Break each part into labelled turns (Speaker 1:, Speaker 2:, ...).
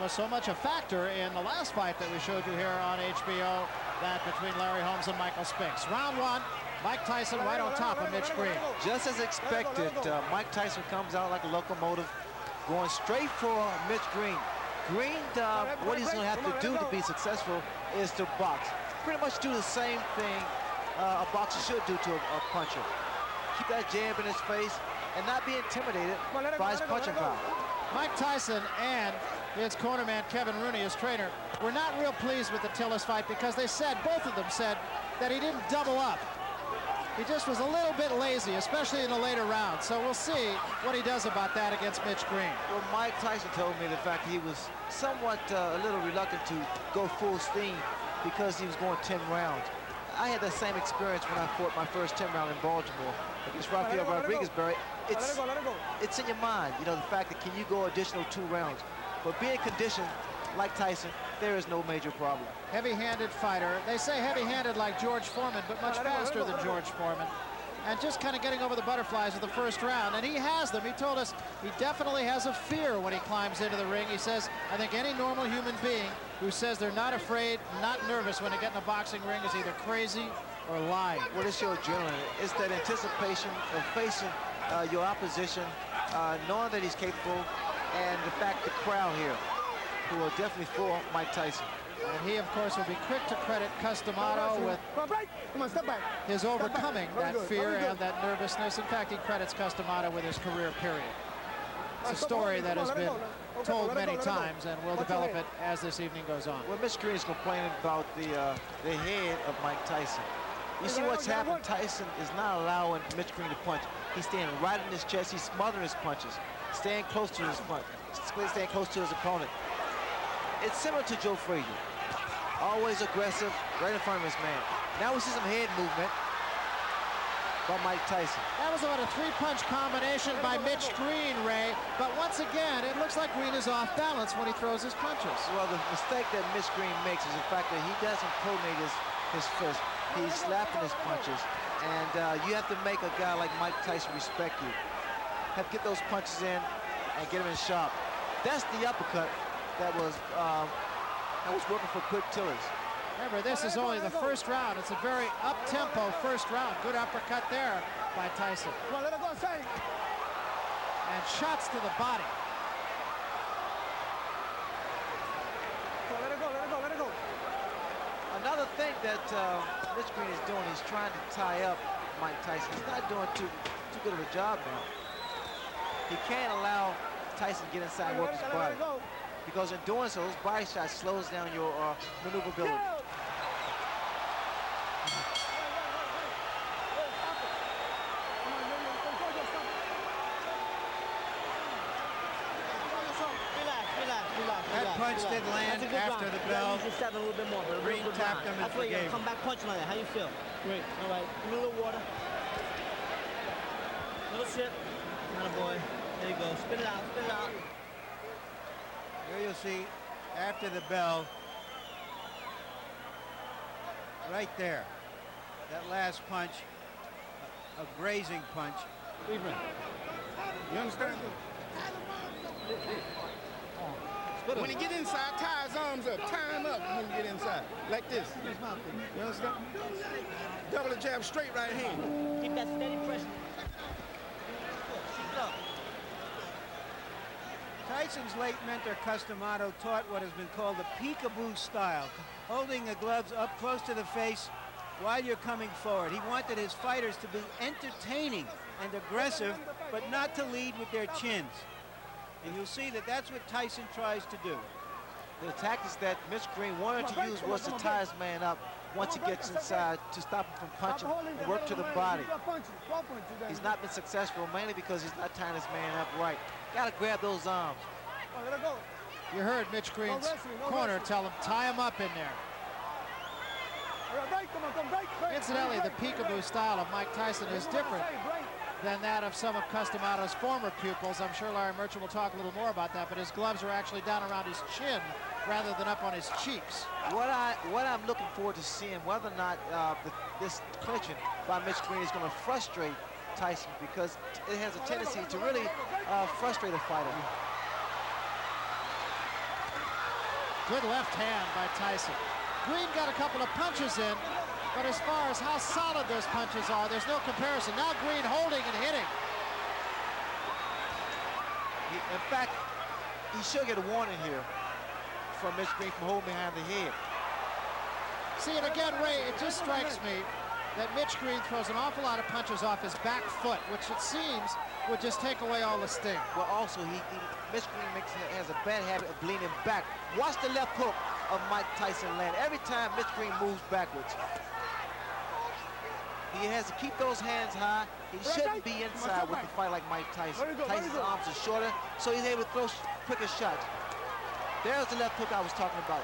Speaker 1: was so much a factor in the last fight that we showed you here on HBO, that between Larry Holmes and Michael Spinks. Round one, Mike Tyson right on top of Mitch Green.
Speaker 2: Just as expected, Mike Tyson comes out like a locomotive, going straight for Mitch Green. Green, what he's going to have to do to be successful is to box. Pretty much do the same thing a boxer should do to a puncher. Keep that jab in his face and not be intimidated by his punching power.
Speaker 1: Mike Tyson and his cornerman Kevin Rooney, his trainer, were not real pleased with the Tillis fight because they said, both of them said, that he didn't double up. He just was a little bit lazy, especially in the later rounds. So we'll see what he does about that against Mitch Green.
Speaker 2: Well, Mike Tyson told me the fact he was somewhat a little reluctant to go full steam because he was going 10 rounds. I had that same experience when I fought my first 10 round in Baltimore against Rafael Rodriguez, Barry. It's in your mind, you know, the fact that can you go additional 2 rounds. But being conditioned like Tyson, there is no major problem.
Speaker 1: Heavy-handed fighter. They say heavy-handed like George Foreman, but much faster than George Foreman. And just kind of getting over the butterflies of the first round. And he has them. He told us he definitely has a fear when he climbs into the ring. He says, I think any normal human being who says they're not afraid, not nervous when they get in a boxing ring is either crazy or lying.
Speaker 2: What is your adrenaline? It's that anticipation of facing your opposition, knowing that he's capable, and the fact the crowd here who are definitely for Mike Tyson.
Speaker 1: And he, of course, will be quick to credit Customato with his overcoming that fear and that nervousness. In fact, he credits Customato with his career period. It's a story that has been told many times, and we'll develop it as this evening goes on.
Speaker 2: Well, Mitch Green is complaining about the head of Mike Tyson. You see what's happened? Tyson is not allowing Mitch Green to punch. He's standing right in his chest. He's smothering his punches, staying close to his punch, staying close to his opponent. It's similar to Joe Frazier. Always aggressive, right in front of his man. Now we see some head movement by Mike Tyson.
Speaker 1: That was about a 3-punch combination by Mitch Green, Ray. But once again, it looks like Green is off balance when he throws his punches.
Speaker 2: Well, the mistake that Mitch Green makes is the fact that he doesn't coordinate his fist. He's slapping his punches. And you have to make a guy like Mike Tyson respect you. Have to get those punches in and get him in sharp. That's the uppercut that was working for Quick Tillis.
Speaker 1: Remember, this is only the first round. It's a very up-tempo first round. Good uppercut there by Tyson. And shots to the body.
Speaker 2: Another thing that Mitch Green is doing, he's trying to tie up Mike Tyson. He's not doing too good of a job now. He can't allow Tyson to get inside and work his body, because in doing so, his body shot slows down your maneuverability.
Speaker 3: That punch did land after the bell. Green tapped him and forgave him.
Speaker 4: Come back punch like that. How you feel? Great. All right. Give me a little water. Little sip. Attaboy. There you go. Spit it out. Spit it out.
Speaker 3: Here you'll see, after the bell, right there, that last punch, a grazing punch.
Speaker 5: You understand? When he get inside, tie his arms up. Tie him up when you get inside. Like this. You understand? Double the jab, straight right hand.
Speaker 4: Keep that steady pressure. Keep it up.
Speaker 3: Tyson's late mentor, Customato, taught what has been called the peekaboo style, holding the gloves up close to the face while you're coming forward. He wanted his fighters to be entertaining and aggressive, but not to lead with their chins. And you'll see that that's what Tyson tries to do.
Speaker 2: The tactics that Mitch Green wanted to use was to tie his man up once he gets inside to stop him from punching and work to the body. He's not been successful, mainly because he's not tying his man up right. Got to grab those arms.
Speaker 1: You heard Mitch Green's corner tell him, tie him up in there. Incidentally, the peekaboo style of Mike Tyson is different than that of some of Customato's former pupils. I'm sure Larry Merchant will talk a little more about that, but his gloves are actually down around his chin rather than up on his cheeks.
Speaker 2: What I'm looking forward to seeing, whether or not this clinching by Mitch Green is going to frustrate Tyson, because it has a tendency to really frustrate a fighter.
Speaker 1: Good left hand by Tyson. Green got a couple of punches in, but as far as how solid those punches are, there's no comparison. Now Green holding and hitting.
Speaker 2: In fact, he should get a warning here from Mitch Green from holding behind the head.
Speaker 1: See, and again, Ray, it just strikes me that Mitch Green throws an awful lot of punches off his back foot, which it seems would just take away all the sting.
Speaker 2: Well, also, Mitch Green has a bad habit of leaning back. Watch the left hook of Mike Tyson land. Every time Mitch Green moves backwards, he has to keep those hands high. He shouldn't be inside with a fight like Mike Tyson. Tyson's arms are shorter, so he's able to throw quicker shots. There's the left hook I was talking about.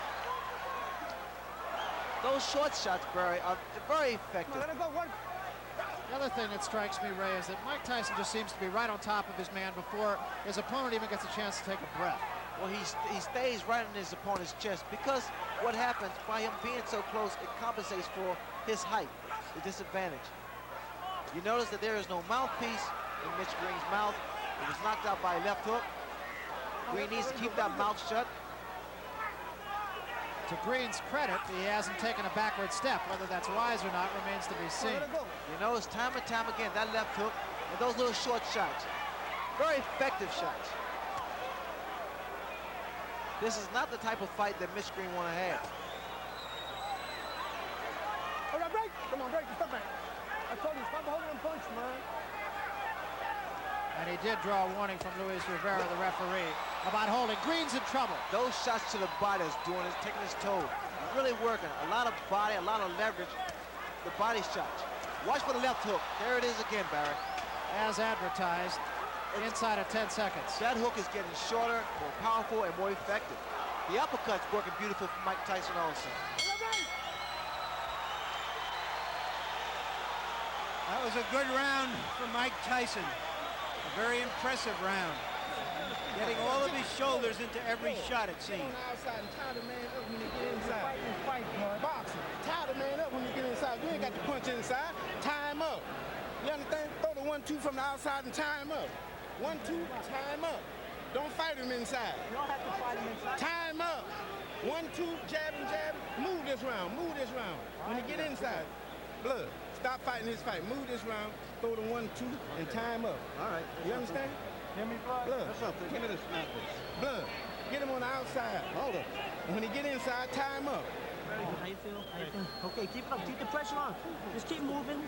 Speaker 2: Those short shots, Barry, are very effective.
Speaker 1: The other thing that strikes me, Ray, is that Mike Tyson just seems to be right on top of his man before his opponent even gets a chance to take a breath.
Speaker 2: Well, he stays right in his opponent's chest because what happens by him being so close, it compensates for his height, the disadvantage. You notice that there is no mouthpiece in Mitch Green's mouth. He was knocked out by a left hook. Green needs to keep that mouth shut.
Speaker 1: To Green's credit, he hasn't taken a backward step. Whether that's wise or not remains to be seen.
Speaker 2: You notice time and time again, that left hook and those little short shots. Very effective shots. This is not the type of fight that Mitch Green want to have.
Speaker 5: All right, break. Come on, break. Stop back. I told you, stop holding and punch, man.
Speaker 1: And he did draw a warning from Luis Rivera, the referee, about holding. Green's in trouble.
Speaker 2: Those shots to the body is doing is taking his toll. Really working. A lot of body, a lot of leverage. The body shots. Watch for the left hook. There it is again, Barry.
Speaker 1: As advertised, inside of 10 seconds.
Speaker 2: That hook is getting shorter, more powerful, and more effective. The uppercut's working beautiful for Mike Tyson also.
Speaker 3: That was a good round for Mike Tyson. A very impressive round. Getting all of his shoulders into every shot, it seems.
Speaker 5: Get on the outside and tie the man up when you get inside. Boxing. Tie the man up when you get inside. You ain't got to punch inside. Tie him up. You understand? Throw the 1-2 from the outside and tie him up. 1-2, tie him up. Don't fight him inside.
Speaker 4: You don't have to fight him inside.
Speaker 5: Tie him up. 1-2, jab and jab. Move this round. Move this round. When you get inside, Blood, stop fighting his fight. Move this round. Throw the 1-2 and tie him up.
Speaker 6: All right.
Speaker 5: You understand?
Speaker 6: Hear me, Blood? That's something. Give me this snap.
Speaker 5: Blood, get him on the outside.
Speaker 6: Hold it.
Speaker 5: And when he get inside, tie him up.
Speaker 4: How you feel? How you feel? Okay, keep it up. Keep the pressure on. Just keep moving.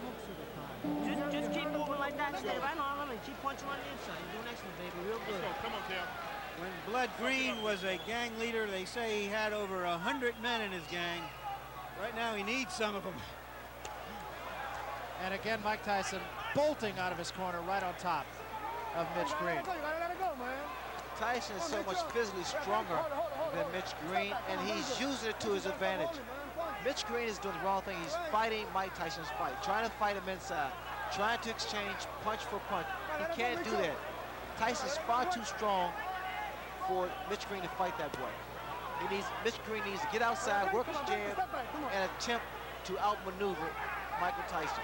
Speaker 4: Just keep moving like that. Stay right on him and keep punching on the inside. You're doing excellent, baby. Real good.
Speaker 6: Come on, Tim.
Speaker 3: When Blood Green was a gang leader, they say he had over 100 men in his gang. Right now, he needs some of them.
Speaker 1: And again, Mike Tyson bolting out of his corner right on top of Mitch Green.
Speaker 5: You gotta let it go, man.
Speaker 2: Tyson is so much physically stronger than Mitch Green, and he's using it to his advantage. Mitch Green is doing the wrong thing. He's fighting Mike Tyson's fight, trying to fight him inside, trying to exchange punch for punch. He can't do that. Tyson's far too strong for Mitch Green to fight that way. Mitch Green needs to get outside, work his jab, and attempt to outmaneuver Michael Tyson.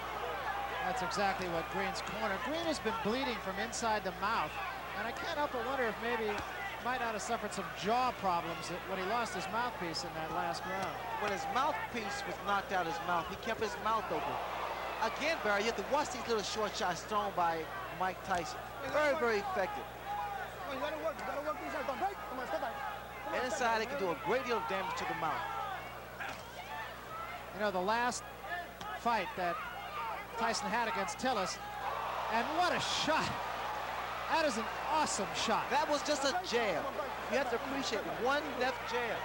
Speaker 1: That's exactly what Green's corner. Green has been bleeding from inside the mouth, and I can't help but wonder if maybe he might not have suffered some jaw problems when he lost his mouthpiece in that last round.
Speaker 2: When his mouthpiece was knocked out of his mouth, he kept his mouth open. Again, Barry, you have to watch these little short shots thrown by Mike Tyson. Very, very effective.
Speaker 5: You gotta work inside. Don't break. Come on, step back.
Speaker 2: And inside, it can do a great deal of damage to the mouth.
Speaker 1: You know, the last fight that Tyson had against Tillis, and what a shot. That is an awesome shot.
Speaker 2: That was just a jab. You have to appreciate one left jab.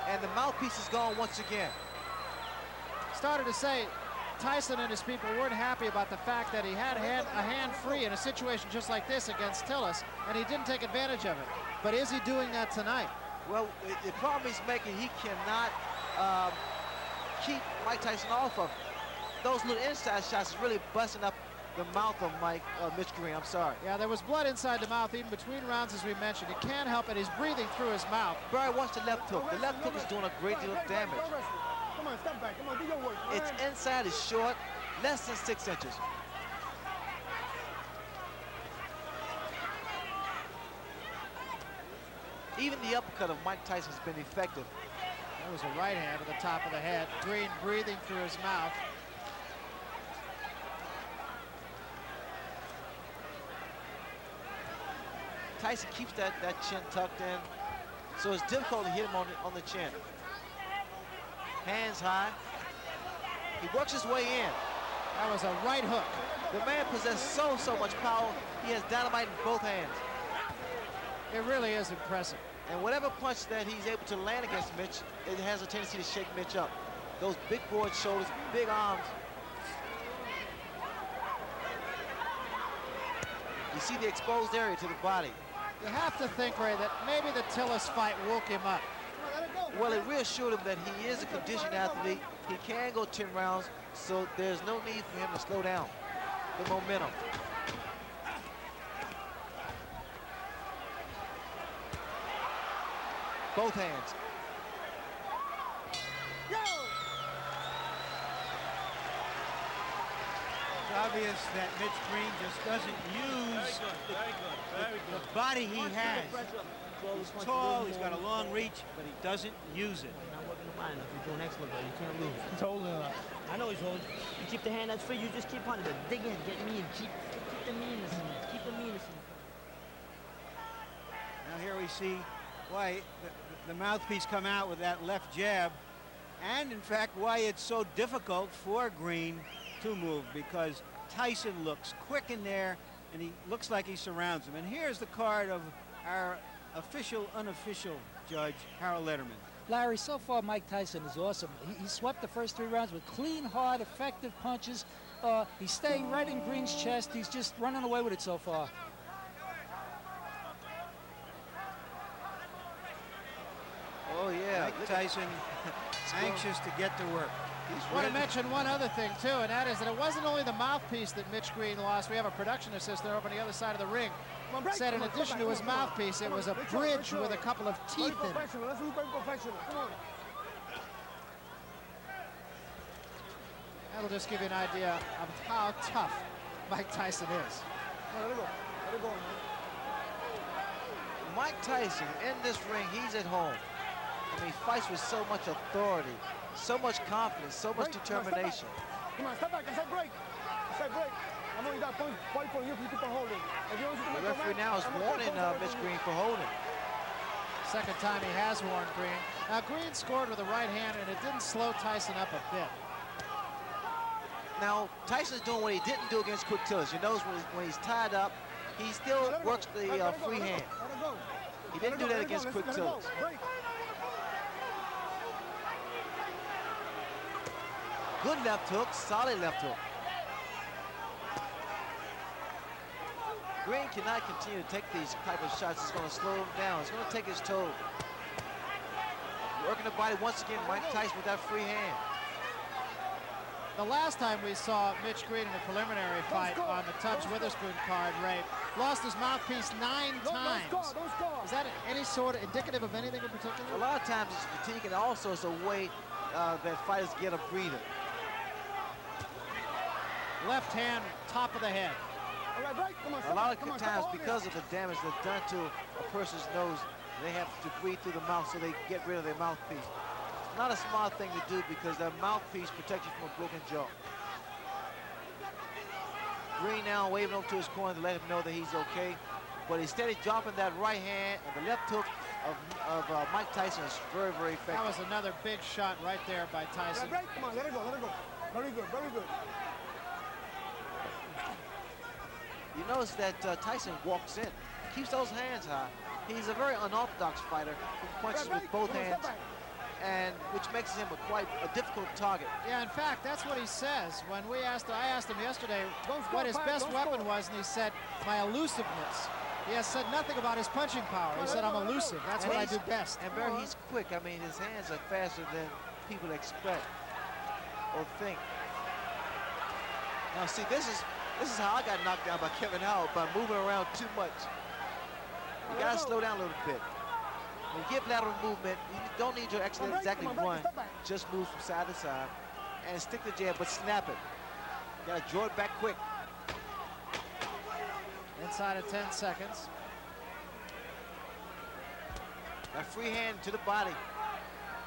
Speaker 2: And the mouthpiece is gone once again.
Speaker 1: Started to say Tyson and his people weren't happy about the fact that he had a hand free in a situation just like this against Tillis, and he didn't take advantage of it. But is he doing that tonight?
Speaker 2: Well, the problem he's making, he cannot keep Mike Tyson off of him. Those little inside shots is really busting up the mouth of Mitch Green. I'm sorry.
Speaker 1: Yeah, there was blood inside the mouth even between rounds, as we mentioned. He can't help it. He's breathing through his mouth.
Speaker 2: Barry, watch the left hook. The left hook is doing a great deal of damage.
Speaker 5: Come on, step back. Come on, do your work.
Speaker 2: Its inside is short, less than 6 inches. Even the uppercut of Mike Tyson has been effective.
Speaker 1: That was a right hand to the top of the head. Green breathing through his mouth.
Speaker 2: Tyson keeps that chin tucked in, so it's difficult to hit him on the chin. Hands high. He works his way in.
Speaker 1: That was a right hook.
Speaker 2: The man possesses so much power. He has dynamite in both hands.
Speaker 1: It really is impressive.
Speaker 2: And whatever punch that he's able to land against Mitch, it has a tendency to shake Mitch up. Those big broad shoulders, big arms. You see the exposed area to the body.
Speaker 1: You have to think, Ray, that maybe the Tillis fight woke him up.
Speaker 2: Well, it reassured him that he is a conditioned athlete. He can go 10 rounds, so there's no need for him to slow down the momentum. Both hands.
Speaker 3: It's obvious that Mitch Green just doesn't use the body he has. He's tall, he's got a long reach, but he doesn't use it.
Speaker 4: Not working the body enough. You're doing excellent, though. You can't lose.
Speaker 5: He's holding it up.
Speaker 4: I know he's holding. You keep the hand that's free, you just keep punching. But dig in, get mean. Keep the meanness in there. Keep the meanness in there.
Speaker 3: Now here we see why the mouthpiece come out with that left jab, and in fact why it's so difficult for Green to move, because Tyson looks quick in there and he looks like he surrounds him. And here's the card of our official unofficial judge, Harold Letterman.
Speaker 7: Larry, so far Mike Tyson is awesome. He swept the first 3 rounds with clean, hard, effective punches. He's staying right in Green's chest. He's just running away with it so far.
Speaker 2: Oh, yeah.
Speaker 3: Mike Tyson anxious to get to work.
Speaker 1: I want to mention one other thing, too, and that is that it wasn't only the mouthpiece that Mitch Green lost. We have a production assistant over on the other side of the ring. Said in addition to his mouthpiece, it was a bridge with a couple of teeth in it. That'll just give you an idea of how tough Mike Tyson is.
Speaker 2: Mike Tyson, in this ring, he's at home. I mean, he fights with so much authority, so much confidence, so much determination.
Speaker 5: Come on, step back and say break. Say break. I know you got points for you keep on holding.
Speaker 2: The referee now is warning Mitch Green for holding.
Speaker 1: Second time he has warned Green. Now, Green scored with a right hand, and it didn't slow Tyson up a bit.
Speaker 2: Now, Tyson's doing what he didn't do against Quick Tillis. You notice when he's tied up, he still works the free hand. He didn't do that against Quick Tillis. Good left hook, solid left hook. Green cannot continue to take these type of shots. It's going to slow him down. It's going to take his toll. Working the body once again, Mike Tyson with that free hand.
Speaker 1: The last time we saw Mitch Green in a preliminary fight on the Tubbs Witherspoon card, Ray, lost his mouthpiece 9 times. Is that any sort of indicative of anything in particular?
Speaker 2: A lot of times it's fatigue, and also it's a way that fighters get a breather.
Speaker 1: Left hand, top of the head.
Speaker 2: A lot of times, because of the damage that's done to a person's nose, they have to breathe through the mouth so they get rid of their mouthpiece. It's not a smart thing to do because that mouthpiece protects you from a broken jaw. Green now waving over to his corner to let him know that he's okay. But he's steady dropping that right hand, and the left hook of Mike Tyson is very, very effective.
Speaker 1: That was another big shot right there by Tyson.
Speaker 5: Come on, let it go, let it go. Very good, very good.
Speaker 2: You notice that Tyson walks in, keeps those hands high. He's a very unorthodox fighter who punches with both hands, and which makes him quite a difficult target.
Speaker 1: Yeah, in fact, that's what he says. When I asked him yesterday what his best weapon was, and he said, my elusiveness. He has said nothing about his punching power. He said, I'm elusive. That's what I do best.
Speaker 2: And Barry, he's quick. I mean, his hands are faster than people expect or think. Now, see, this is how I got knocked down by Kevin Howard, by moving around too much. You got to slow down a little bit. When you get lateral movement, you don't need to actually exactly run. Just move from side to side and stick the jab, but snap it. You got to draw it back quick.
Speaker 1: Inside of 10 seconds.
Speaker 2: That free hand to the body.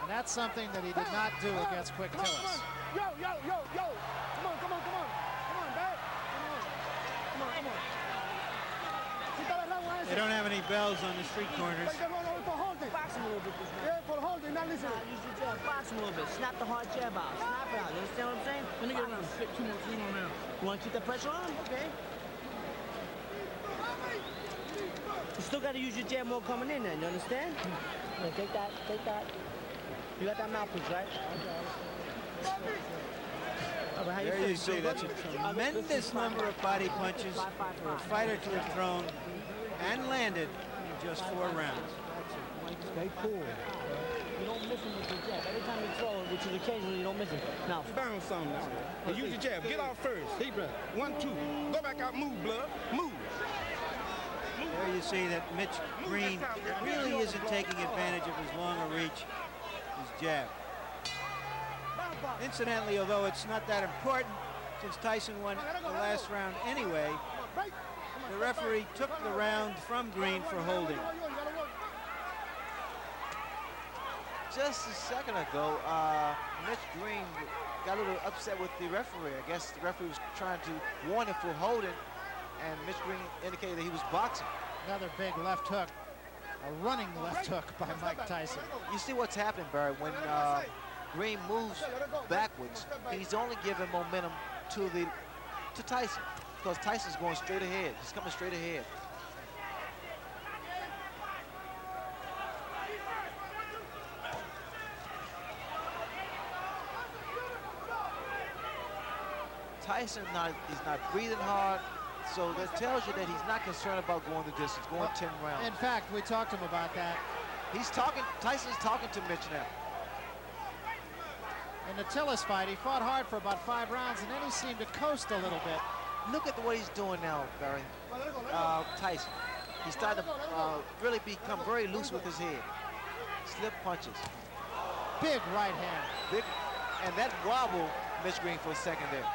Speaker 1: And that's something that he did not do against Quick Tillis.
Speaker 5: Yo, yo, yo, yo. Come on, come on, come on. Come on, back. Come on. Come on, come on.
Speaker 3: They don't have any bells on the street corners.
Speaker 4: Box him a little bit this night.
Speaker 5: Yeah, for the holding, not listen.
Speaker 4: Use your jab. Box him a little bit. Snap the hard jab out. Snap it out. You understand what I'm saying?
Speaker 6: Let me get around 2 more, 3 more now.
Speaker 4: You want to keep that pressure on? Okay. You still got to use your jab more coming in then. You understand? Yeah, take that. Take that. You got that mouthpiece, right? All right, how
Speaker 3: There you
Speaker 4: feel?
Speaker 3: see, that's a tremendous number of body punches for a fighter to have thrown and landed in just 4 rounds.
Speaker 4: Stay cool. You don't miss him with your jab. Every time you throw it, which is occasionally, you don't miss him. Now,
Speaker 5: Bounce something now. And use your jab. Get off first. Deep breath. 1, 2. Go back out. Move, blood. Move.
Speaker 3: There you see that Mitch Green really isn't taking advantage of his longer reach, his jab. Incidentally, although it's not that important, since Tyson won the last round anyway, the referee took the round from Green for holding.
Speaker 2: Just a second ago, Mitch Green got a little upset with the referee. I guess the referee was trying to warn him for holding, and Mitch Green indicated that he was boxing.
Speaker 1: Another big left hook. A running left hook by Mike Tyson.
Speaker 2: You see what's happening, Barry, when Green moves backwards, he's only giving momentum to Tyson, because Tyson's going straight ahead. He's coming straight ahead. Tyson is not breathing hard, so that tells you that he's not concerned about going the distance, going 10 rounds.
Speaker 1: In fact, we talked to him about that.
Speaker 2: Tyson's talking to Mitch now.
Speaker 1: In the Tillis fight, he fought hard for about 5 rounds, and then he seemed to coast a little bit.
Speaker 2: Look at what he's doing now, Barry. Tyson. He's starting to really become very loose with his head. Slip punches.
Speaker 1: Big right hand.
Speaker 2: Big, and that wobbled Mitch Green for a second there.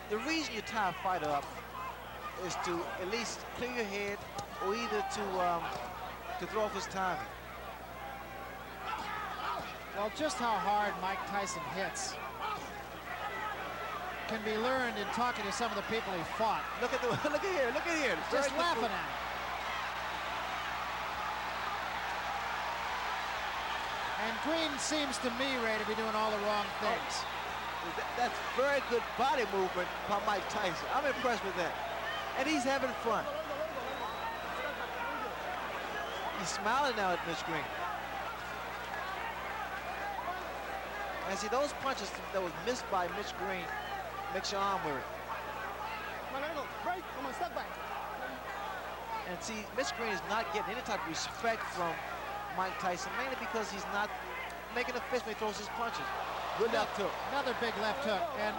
Speaker 2: The reason you tie a fighter up is to at least clear your head, or either to throw off his timing.
Speaker 1: Well, just how hard Mike Tyson hits can be learned in talking to some of the people he fought.
Speaker 2: Look at here.
Speaker 1: Just laughing at him. And Green seems to me, Ray, to be doing all the wrong things.
Speaker 2: That's very good body movement by Mike Tyson. I'm impressed with that. And he's having fun. He's smiling now at Mitch Green. And see, those punches that was missed by Mitch Green makes your arm weary. And see, Mitch Green is not getting any type of respect from Mike Tyson, mainly because he's not making a fist when he throws his punches. Good left hook.
Speaker 1: Another big left hook, and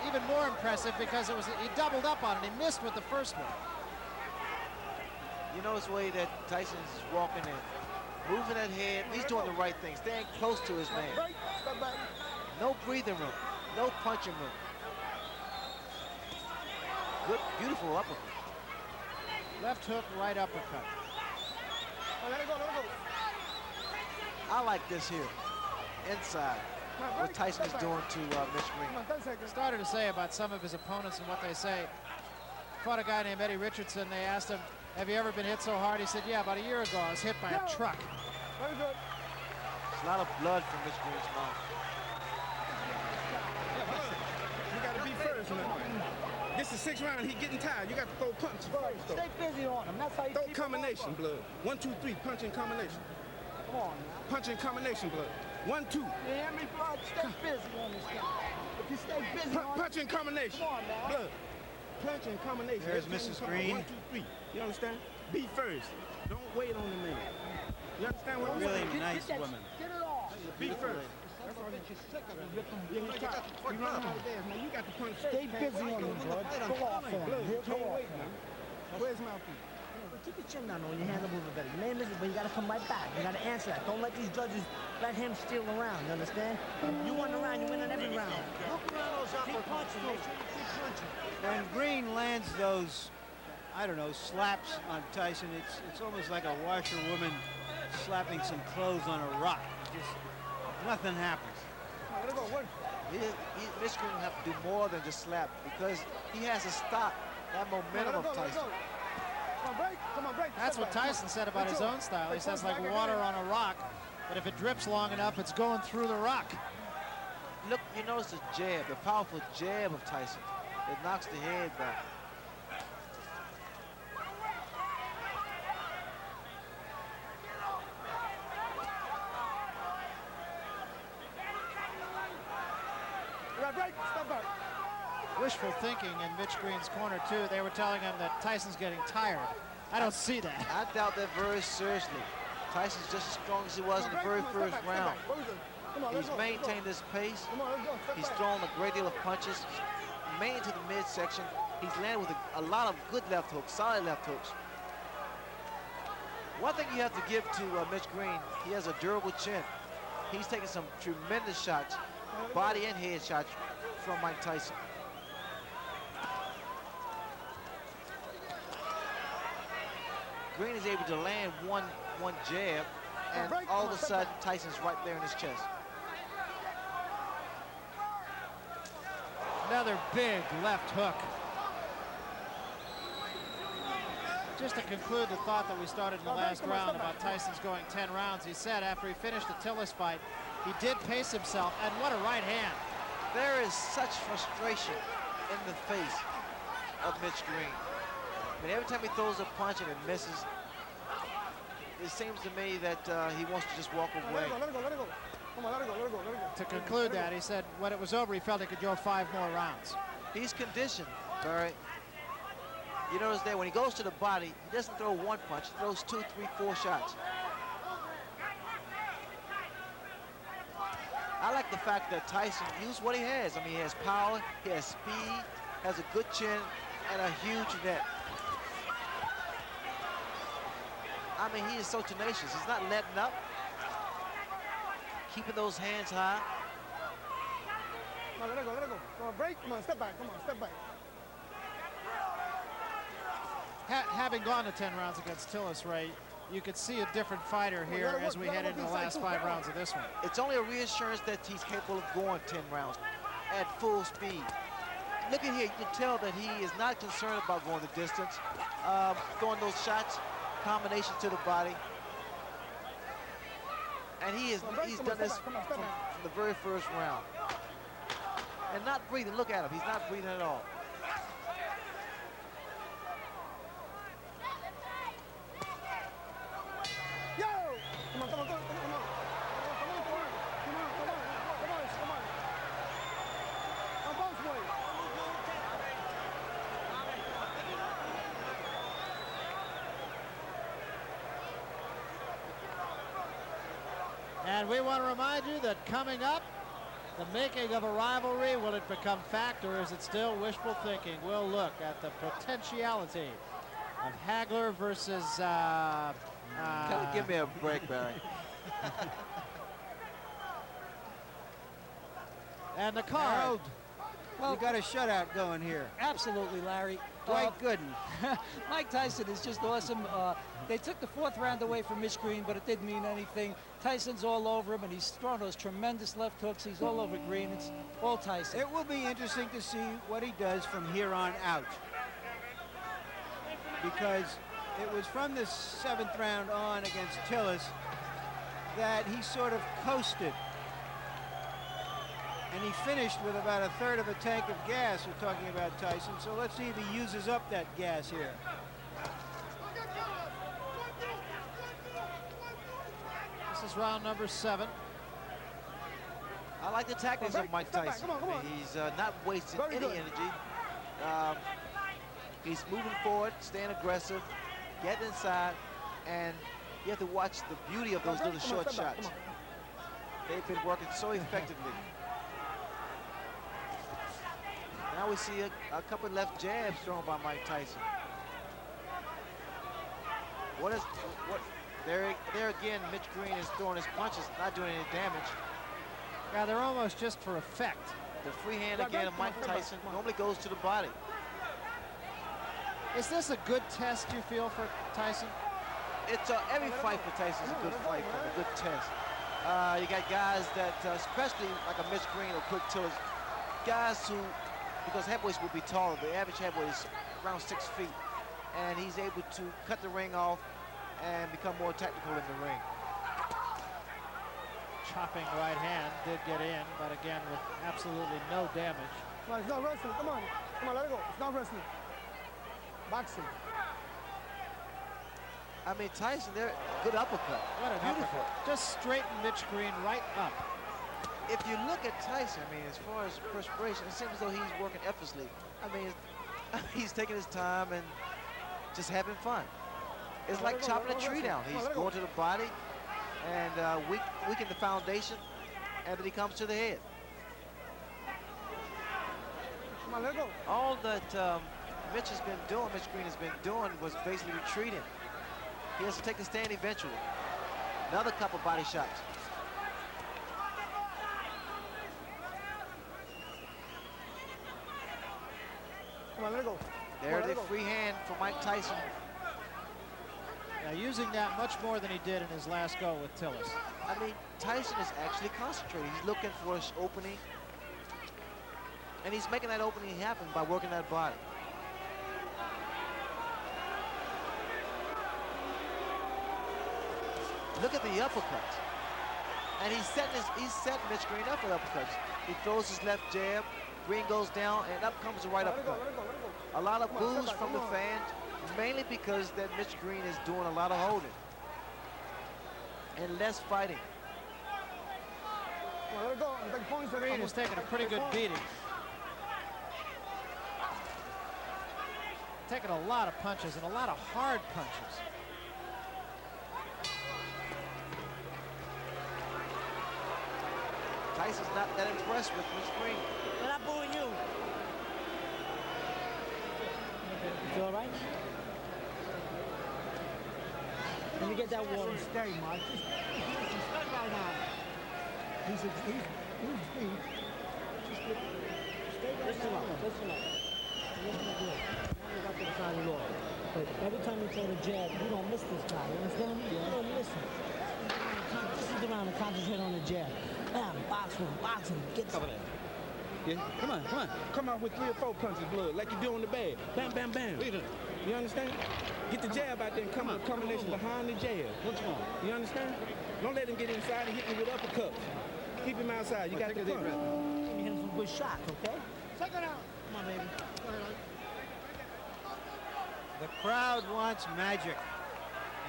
Speaker 1: even more impressive because he doubled up on it. He missed with the first one.
Speaker 2: You notice the way that Tyson is walking in, moving that head. He's doing the right thing, staying close to his man. No breathing room, no punching room. Good, beautiful uppercut.
Speaker 1: Left hook, right uppercut.
Speaker 2: I like this here, inside. What Tyson is doing to Mitch Green.
Speaker 1: Started to say about some of his opponents and what they say. Fought a guy named Eddie Richardson. They asked him, have you ever been hit so hard? He said, yeah, about a year ago I was hit by a truck.
Speaker 2: There's a lot of blood from Mitch Green's mouth.
Speaker 5: You got to be first, man. This is 6th round. He getting tired. You got to throw punches first, though.
Speaker 4: stay busy on him. That's how you
Speaker 5: Throw
Speaker 4: keep him
Speaker 5: combination, blood. 1, 2, 3. Punch in combination.
Speaker 4: Come on, now.
Speaker 5: Punch in combination, blood. 1, 2.
Speaker 4: You hear me, blood? Stay busy on this guy. If you stay busy on
Speaker 5: Punch in combination.
Speaker 4: Come on, now.
Speaker 5: Blood. Punch in combination.
Speaker 3: There's
Speaker 5: Everything
Speaker 3: Mrs.
Speaker 5: come-
Speaker 3: Green.
Speaker 5: 1, 2, 3. You understand? Be first. Don't wait on the man. You understand what I'm
Speaker 3: Really
Speaker 5: saying?
Speaker 3: nice woman.
Speaker 4: Get it off.
Speaker 5: Be first. That's all that you're sick of it. You run out of gas, man. You got to punch.
Speaker 4: Stay busy on him, blood. Go off on him. He'll go
Speaker 5: Don't
Speaker 4: off.
Speaker 5: wait, man. Where's mouthpiece?
Speaker 4: Keep your chin down when your hands are moving better. You may miss it, but you gotta come right back. You gotta answer that. Don't let these judges let him steal around. You understand? You win the round, you win on every round. Look around those uppercuts. Make sure you keep punching.
Speaker 3: When Green lands those I don't know, slaps on Tyson. It's almost like a washerwoman slapping some clothes on a rock. Just nothing happens.
Speaker 2: Mitch Green will have to do more than just slap because he has to stop that momentum of Tyson.
Speaker 1: That's what Tyson said about his own style. He says like water on a rock, but if it drips long enough, it's going through the rock.
Speaker 2: Look, you notice the jab, the powerful jab of Tyson. It knocks the head back.
Speaker 1: Wishful thinking in Mitch Green's corner, too. They were telling him that Tyson's getting tired. I don't see that.
Speaker 2: I doubt that very seriously. Tyson's just as strong as he was in the very first round. He's maintained his pace. He's thrown a great deal of punches, mainly to the midsection. He's landed with a lot of good left hooks, solid left hooks. One thing you have to give to Mitch Green, he has a durable chin. He's taken some tremendous shots, body and head shots from Mike Tyson. Green is able to land one jab, and all of a sudden, Tyson's right there in his chest.
Speaker 1: Another big left hook. Just to conclude the thought that we started in the last round about Tyson's going 10 rounds, he said after he finished the Tillis fight, he did pace himself, and what a right hand.
Speaker 2: There is such frustration in the face of Mitch Green. I mean, every time he throws a punch and it misses, it seems to me that he wants to just walk away.
Speaker 1: To conclude that, he said when it was over, he felt he could go 5 more rounds.
Speaker 2: He's conditioned, Barry. You notice that when he goes to the body, he doesn't throw one punch, he throws 2, 3, 4 shots. I like the fact that Tyson used what he has. I mean, he has power, he has speed, has a good chin, and a huge net. I mean, he is so tenacious. He's not letting up. Keeping those hands high.
Speaker 5: Come on, let it go, let it go. Come on, break. Come on, step back. Come on, step back.
Speaker 1: Having gone to 10 rounds against Tillis, Ray, you could see a different fighter here as we head into the last 5 rounds of this one.
Speaker 2: It's only a reassurance that he's capable of going 10 rounds at full speed. Look at here, you can tell that he is not concerned about going the distance, throwing those shots, combination to the body. And he's done this from the very first round. And not breathing, look at him, he's not breathing at all.
Speaker 5: Yo! Come on, come on, come on, come on. Come on, come on, come on, come on, come on, come on. On both ways.
Speaker 1: And we want to remind you that coming up, the making of a rivalry, will it become fact or is it still wishful thinking? We'll look at the potentiality of Hagler versus...
Speaker 2: Give me a break, Barry.
Speaker 1: And the card.
Speaker 3: Harold, you got a shutout going here.
Speaker 7: Absolutely, Larry.
Speaker 3: Dwight Gooden.
Speaker 7: Mike Tyson is just awesome. They took the 4th round away from Mitch Green, but it didn't mean anything. Tyson's all over him, and he's throwing those tremendous left hooks. He's all over Green. It's all Tyson.
Speaker 3: It will be interesting to see what he does from here on out. Because it was from the 7th round on against Tillis that he sort of coasted. And he finished with about 1/3 of a tank of gas. We're talking about Tyson. So let's see if he uses up that gas here.
Speaker 1: This is round number 7.
Speaker 2: I like the tactics of Mike Tyson.
Speaker 5: Come on.
Speaker 2: He's not wasting any energy. He's moving forward, staying aggressive, getting inside, and you have to watch the beauty of those little short shots. They've been working so effectively. Now we see a couple left jabs thrown by Mike Tyson. There again, Mitch Green is throwing his punches, not doing any damage.
Speaker 1: Yeah, they're almost just for effect.
Speaker 2: The free hand again of Mike Tyson normally goes to the body.
Speaker 1: Is this a good test, you feel, for Tyson?
Speaker 2: It's every fight for Tyson is a good fight, a good test. You got guys that, especially like a Mitch Green or Quick Tillers, guys who, because heavyweights will be taller, the average heavyweight is around 6 feet, and he's able to cut the ring off and become more technical in the ring.
Speaker 1: Chopping right hand did get in, but again with absolutely no damage.
Speaker 5: Come on, it's not wrestling. Come on. Come on, let it go. It's not wrestling. Boxing.
Speaker 2: I mean, Tyson, they're good uppercut.
Speaker 1: What an
Speaker 2: Beautiful.
Speaker 1: uppercut. Just straighten Mitch Green right up.
Speaker 2: If you look at Tyson, I mean, as far as perspiration, it seems as though he's working effortlessly. I mean, he's taking his time and just having fun. It's like chopping a tree down. He's going to the body and weaken the foundation, and then he comes to the head.
Speaker 5: Come on, let it go.
Speaker 2: All that Mitch Green has been doing was basically retreating. He has to take a stand eventually. Another couple body shots.
Speaker 5: Come on, let it go.
Speaker 2: There's a free hand for Mike Tyson.
Speaker 1: Now using that much more than he did in his last go with Tillis.
Speaker 2: I mean, Tyson is actually concentrating. He's looking for an opening. And he's making that opening happen by working that body. Look at the uppercuts. And he's setting Mitch Green up with uppercuts. He throws his left jab, Green goes down, and up comes the right uppercut. A lot of boos from the fans, mainly because that Mitch Green is doing a lot of holding and less fighting.
Speaker 1: Green is taking a pretty good beating. Taking a lot of punches and a lot of hard punches.
Speaker 2: Tyson's not that impressed with Mitch Green.
Speaker 4: They're not booing you. You feel all right? Let me get that water.
Speaker 5: Stay, Mike. He's stuck right now. He's
Speaker 4: Listen up. Listen good. I got the side of law. But every time you throw the jab, you don't miss this guy. You understand? Yeah. You don't miss him. Just sit around and concentrate on the jab. Bam, box him. Get
Speaker 5: over there. Yeah, come on. Come out with 3 or 4 punches, blood, like you do on the bag. Bam, bam, bam. You understand? Get the jab out there and come with a combination behind the jab. What's wrong? You understand? Don't let him get inside and hit you with uppercuts. Keep him outside. You got to punch.
Speaker 4: Let me hit him some good shots, okay?
Speaker 5: Second out.
Speaker 4: Come on, baby.
Speaker 3: The crowd wants magic,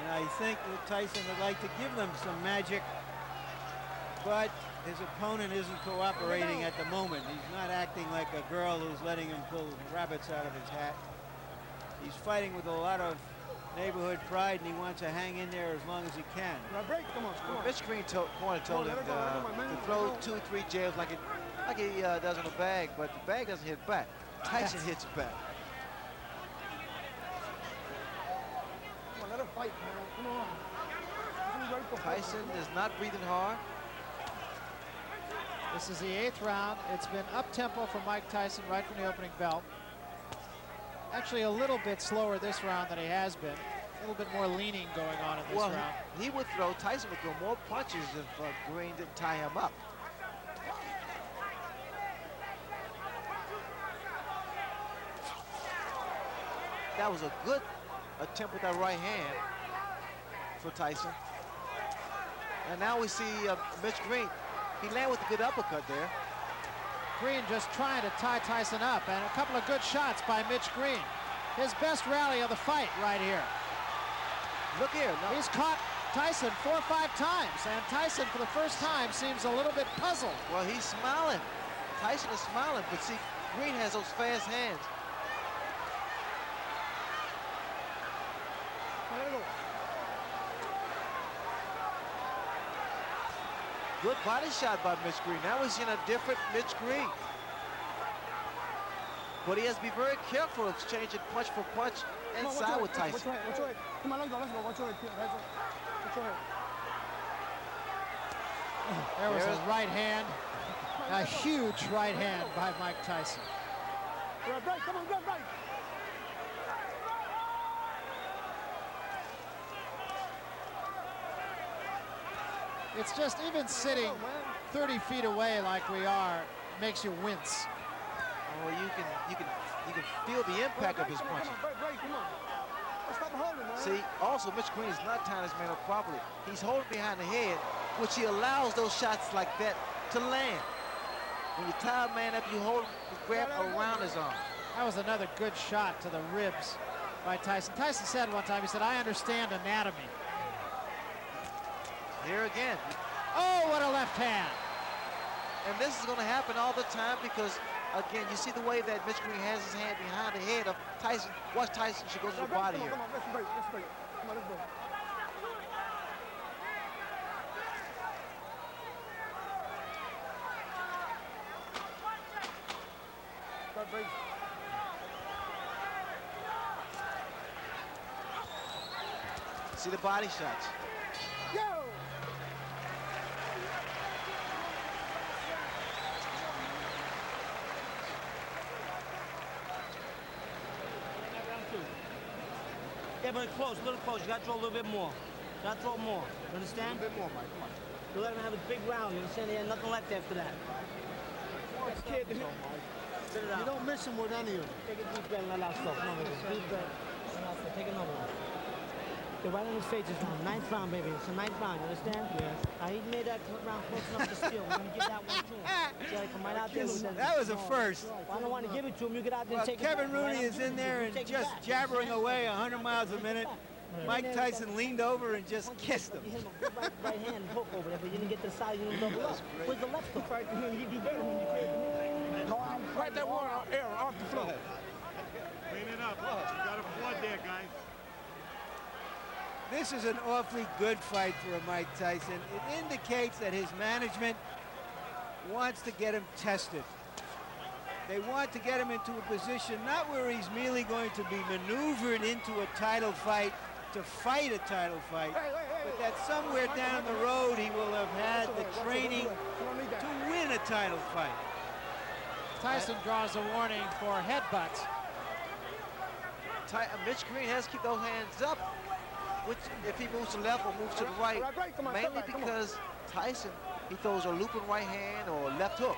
Speaker 3: and I think that Tyson would like to give them some magic, but his opponent isn't cooperating at the moment. He's not acting like a girl who's letting him pull rabbits out of his hat. He's fighting with a lot of neighborhood pride, and he wants to hang in there as long as he can.
Speaker 2: Mitch Green corner told him to throw 2 or 3 jabs like he does on the bag, but the bag doesn't hit back. Tyson hits back.
Speaker 5: Come on, let him fight, man. Come on.
Speaker 2: Tyson is not breathing hard.
Speaker 1: This is the 8th round. It's been up-tempo for Mike Tyson right from the opening bell. Actually a little bit slower this round than he has been. A little bit more leaning going on in this round.
Speaker 2: Tyson would throw more punches if Green didn't tie him up. That was a good attempt with that right hand for Tyson. And now we see Mitch Green. He landed with a good uppercut there.
Speaker 1: Green just trying to tie Tyson up, and a couple of good shots by Mitch Green. His best rally of the fight right here.
Speaker 2: Look here. No.
Speaker 1: He's caught Tyson 4 or 5 times, and Tyson for the first time seems a little bit puzzled.
Speaker 2: Well, he's smiling. Tyson is smiling, but see, Green has those fast hands. Good body shot by Mitch Green. Now we're seeing a different Mitch Green. But he has to be very careful of exchanging punch for punch inside with Tyson.
Speaker 5: Watch your head. Come on, let's go. Watch your head. Watch your head.
Speaker 1: There was a right hand. A huge right hand by Mike Tyson.
Speaker 5: Right. Come on, right.
Speaker 1: It's just even sitting 30 feet away like we are makes you wince.
Speaker 2: Oh, you can feel the impact of his punches. See, also Mitch Green is not tying his man up properly. He's holding behind the head, which he allows those shots like that to land. When you tie a man up, you hold, you grab around his arm.
Speaker 1: That was another good shot to the ribs by Tyson. Tyson said one time, he said, "I understand anatomy."
Speaker 2: Here again.
Speaker 1: Oh, what a left hand.
Speaker 2: And this is going to happen all the time because, again, you see the way that Mitch Green has his hand behind the head of Tyson. Watch Tyson, she goes to the body here.
Speaker 5: Come on, let's break. Come on, let's go. Start break.
Speaker 2: See the body shots.
Speaker 5: Yo!
Speaker 4: Yeah, but close, a little close. You got to throw a little bit more. You got to throw more. You understand?
Speaker 5: A bit more, Mike. Come on.
Speaker 4: You let him have a big round. You understand? He had nothing left after that.
Speaker 5: This kid,
Speaker 4: Spit it out.
Speaker 5: you don't miss him with any of them.
Speaker 4: Take a deep breath and let out stuff. Come on, baby. Deep breath. Let out stuff. Take another one. Get right in his face this round. Ninth round, baby. It's a ninth round. You understand? Yes. Now, he made that round close enough to steal. We're going to give that one to him. See how he come right out there with that.
Speaker 3: That was a first.
Speaker 4: I don't want to give it to him. You get out there
Speaker 3: Well,
Speaker 4: and take
Speaker 3: Kevin
Speaker 4: it back.
Speaker 3: Rooney is in there and just jabbering away 100 miles a minute. Mike Tyson leaned over and just kissed him.
Speaker 4: You hit him with right hand and hook over there, but you didn't get to the side. You didn't double up. Where's the left hook? You do better when you play.
Speaker 5: Right that water air off the floor.
Speaker 6: Clean it up. You got a flood there, guys.
Speaker 3: This is an awfully good fight for a Mike Tyson. It indicates that his management wants to get him tested. They want to get him into a position not where he's merely going to be maneuvered into a title fight to fight a title fight, but that somewhere down the road he will have had the training to win a title fight.
Speaker 1: Tyson draws a warning for headbutts.
Speaker 2: Mitch Green has to keep those hands up, which if he moves to the left or moves to the right, mainly because Tyson, he throws a looping right hand or left hook.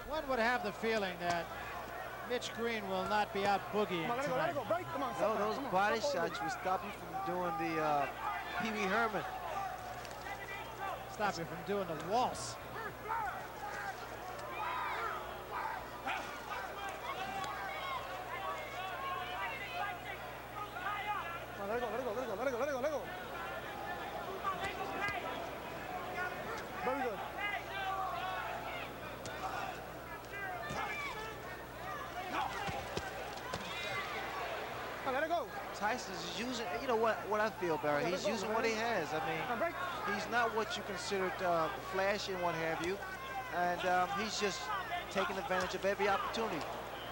Speaker 1: One would have the feeling that Mitch Green will not be out boogieing tonight.
Speaker 2: No, those body shots will stop you from doing the Pee Wee Herman.
Speaker 1: Stop you from doing the waltz.
Speaker 5: Let it go. Very good. Let it go.
Speaker 2: Tyson's using, you know what I feel, Barry, he's using what he has. I mean, he's not what you considered flashy and what have you. And he's just taking advantage of every opportunity.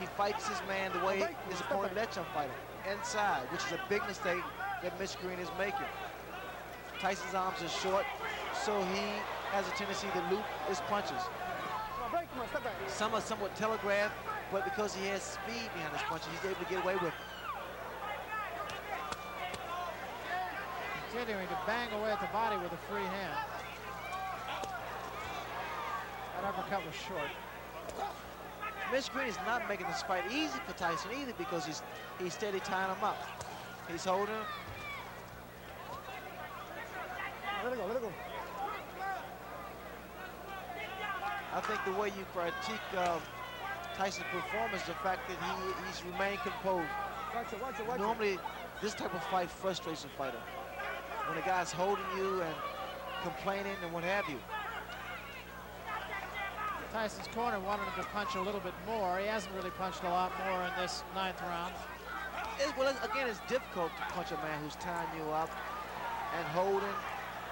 Speaker 2: He fights his man the way his opponent lets him fight him, inside, which is a big mistake that Mitch Green is making. Tyson's arms are short, so he has a tendency to loop his punches. Some are somewhat telegraphed, but because he has speed behind his punches, he's able to get away with it.
Speaker 1: Continuing to bang away at the body with a free hand. That uppercut was short.
Speaker 2: Mitch Green is not making this fight easy for Tyson either because he's steady tying him up. He's holding him.
Speaker 5: Let it go.
Speaker 2: I think the way you critique Tyson's performance, the fact that he's remained composed.
Speaker 5: Watch it.
Speaker 2: Normally, this type of fight frustrates a fighter. When a guy's holding you and complaining and what have you.
Speaker 1: Tyson's corner wanted him to punch a little bit more. He hasn't really punched a lot more in this 9th round.
Speaker 2: Again, it's difficult to punch a man who's tying you up and holding.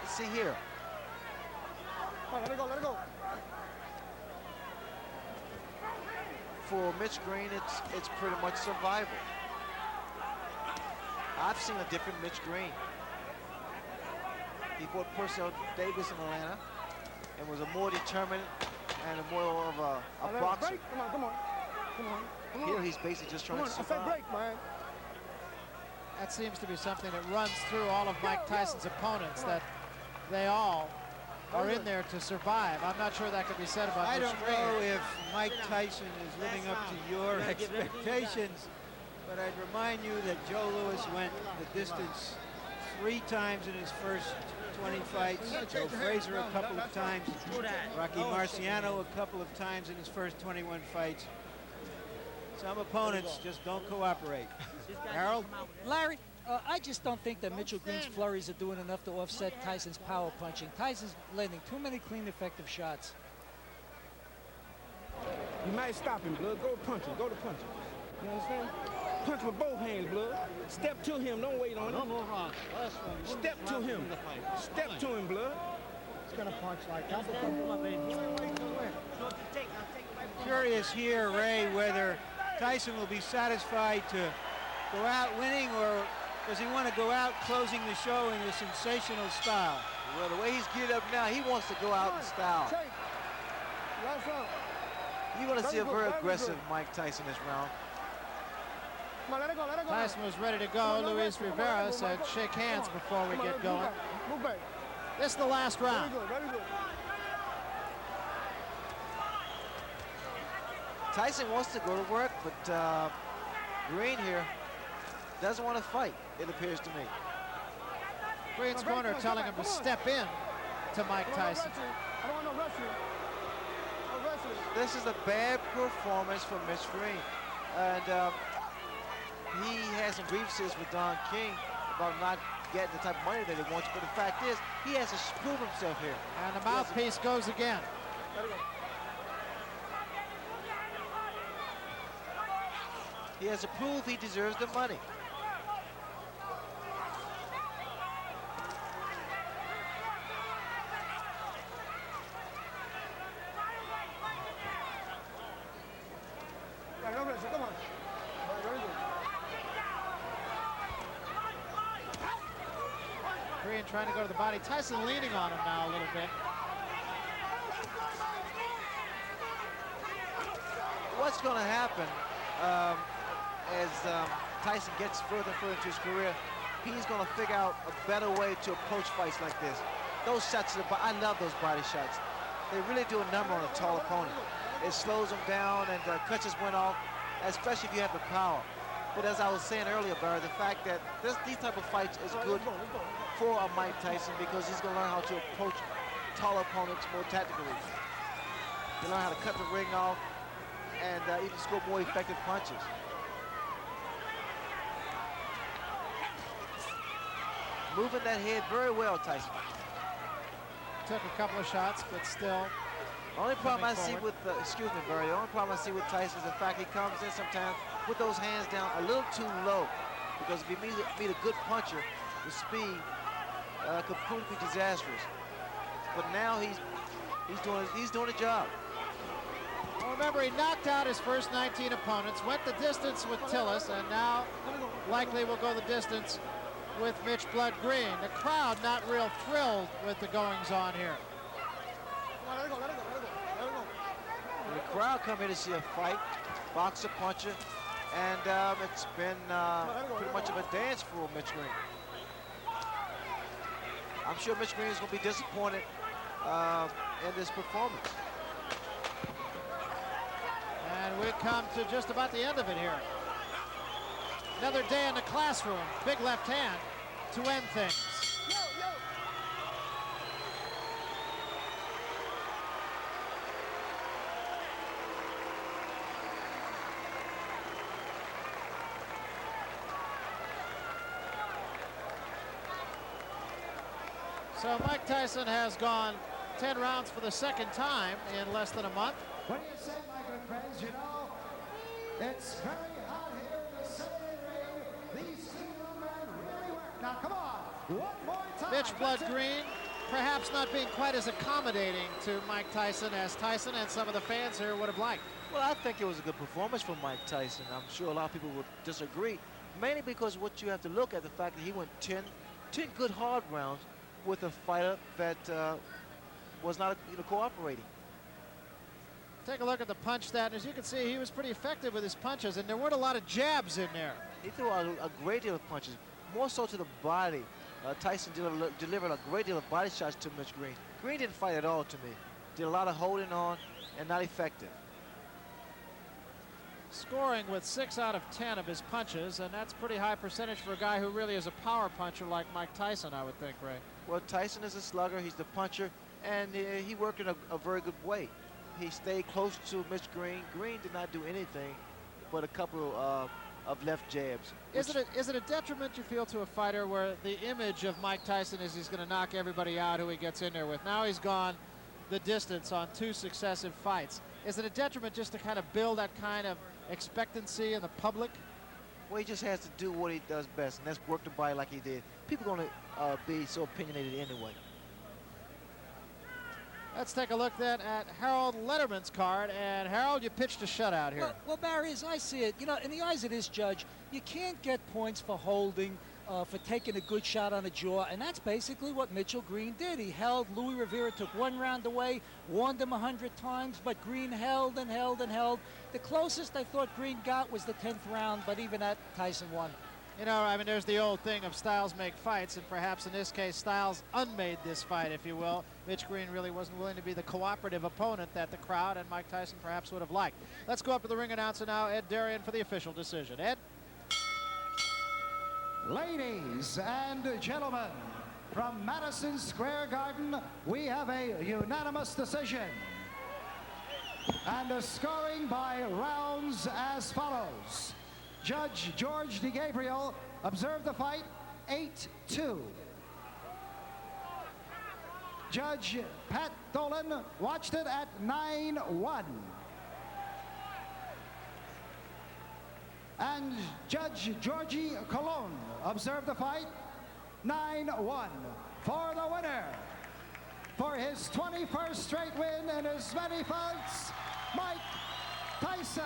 Speaker 2: See here.
Speaker 5: Let it go.
Speaker 2: For Mitch Green, it's pretty much survival. I've seen a different Mitch Green. He fought Purcell Davis in Atlanta and was a more determined and a more of a boxer.
Speaker 5: Come on.
Speaker 2: Here he's basically just trying to survive.
Speaker 5: Break, man.
Speaker 1: That seems to be something that runs through all of Mike Tyson's opponents, that they all are in there to survive. I'm not sure that could be said about
Speaker 3: I
Speaker 1: Mitch
Speaker 3: don't
Speaker 1: Green.
Speaker 3: know if Mike Tyson is living up to your expectations, but I'd remind you that Joe Louis went the distance 3 times in his first 20 fights. Joe Frazier a couple of times. Rocky Marciano a couple of times in his first 21 fights. Some opponents just don't cooperate. Harold?
Speaker 7: Larry, I just don't think that Mitchell Green's flurries are doing enough to offset Tyson's power punching. Tyson's landing too many clean, effective shots.
Speaker 5: You might stop him, Blood. Go punch him. Go to punch him. You understand? Punch with both hands, Blood. Step to him. Don't wait on him. Step to him. Step to him, Blood.
Speaker 4: He's gonna punch like that.
Speaker 3: Curious here, Ray, whether Tyson will be satisfied to go out winning, or does he want to go out closing the show in a sensational style?
Speaker 2: Well, the way he's geared up now, he wants to go out in style. You want to see a very aggressive Mike Tyson this round.
Speaker 1: Tyson was ready to go. Luis Rivera said shake hands before we get going. This is the last round.
Speaker 2: Tyson wants to go to work, but Green here doesn't want to fight, it appears to me.
Speaker 1: Green's corner telling him to step in to Mike Tyson.
Speaker 2: This is a bad performance from Mitch Green. And he has some grievances with Don King about not getting the type of money that he wants. But the fact is, he has to prove himself here.
Speaker 1: And the mouthpiece goes again.
Speaker 2: He has to prove he deserves the money.
Speaker 1: Green trying to go to the body. Tyson leaning on him now a little bit.
Speaker 2: What's going to happen as Tyson gets further and further into his career, he's going to figure out a better way to approach fights like this. Those shots to the body, I love those body shots. They really do a number on a tall opponent. It slows them down and cuts his wind off, especially if you have the power. But as I was saying earlier, Barry, the fact that these type of fights is good for a Mike Tyson because he's going to learn how to approach tall opponents more tactically. He'll learn how to cut the ring off and even score more effective punches. Moving that head very well, Tyson.
Speaker 1: Took a couple of shots, but still.
Speaker 2: The only problem I see with, excuse me, Barry, the only problem I see with Tyson is the fact he comes in sometimes with those hands down a little too low. Because if you meet a good puncher, the speed could prove to be disastrous. But now he's doing a job.
Speaker 1: Well, remember, he knocked out his first 19 opponents, went the distance with Tillis, and now likely will go the distance with Mitch Blood Green. The crowd not real thrilled with the goings-on here.
Speaker 2: The crowd come here to see a fight, boxer, puncher, and it's been pretty much of a dance for Mitch Green. I'm sure Mitch Green is going to be disappointed in this performance.
Speaker 1: And we come to just about the end of it here. Another day in the classroom. Big left hand to end things. So Mike Tyson has gone 10 rounds for the second time in less than a month.
Speaker 8: What do you say, my good friends? You know, it's very hot here in the Saturday ring. These two young men really work. Now, come on, one more time.
Speaker 1: Mitch Blood Green, perhaps not being quite as accommodating to Mike Tyson as Tyson and some of the fans here would have liked.
Speaker 2: Well, I think it was a good performance from Mike Tyson. I'm sure a lot of people would disagree, mainly because what you have to look at the fact that he went 10 good hard rounds with a fighter that was not cooperating.
Speaker 1: Take a look at the punch stat. As you can see, he was pretty effective with his punches, and there weren't a lot of jabs in there.
Speaker 2: He threw a great deal of punches, more so to the body. Tyson delivered a great deal of body shots to Mitch Green. Green didn't fight at all to me. Did a lot of holding on and not effective.
Speaker 1: Scoring with 6 out of 10 of his punches, and that's pretty high percentage for a guy who really is a power puncher like Mike Tyson, I would think, Ray.
Speaker 2: Well, Tyson is a slugger. He's the puncher, and he worked in a very good way. He stayed close to Mitch Green. Green did not do anything but a couple of left jabs.
Speaker 1: Is it a detriment, you feel, to a fighter where the image of Mike Tyson is he's going to knock everybody out who he gets in there with? Now he's gone the distance on 2 successive fights. Is it a detriment just to kind of build that kind of expectancy in the public?
Speaker 2: Well, he just has to do what he does best, and that's work the body like he did. People are going to be so opinionated anyway.
Speaker 1: Let's take a look then at Harold Letterman's card. And Harold, you pitched a shutout here.
Speaker 7: Well, Barry, as I see it, you know, in the eyes of this judge, you can't get points for holding, for taking a good shot on the jaw, and that's basically what Mitchell Green did. He held. Louis Rivera took 1 round away, warned him 100 times, but Green held and held and held. The closest I thought Green got was the 10th round, but even that, Tyson won.
Speaker 1: You know, I mean, there's the old thing of styles make fights, and perhaps in this case, Styles unmade this fight, if you will. Mitch Green really wasn't willing to be the cooperative opponent that the crowd and Mike Tyson perhaps would have liked. Let's go up to the ring announcer now, Ed Darien, for the official decision. Ed?
Speaker 8: Ladies and gentlemen, from Madison Square Garden, we have a unanimous decision. And the scoring by rounds as follows. Judge George DeGabriel observed the fight 8-2. Judge Pat Dolan watched it at 9-1. And Judge Georgie Colon observed the fight 9-1 for the winner. For his 21st straight win in as many fights, Mike Tyson.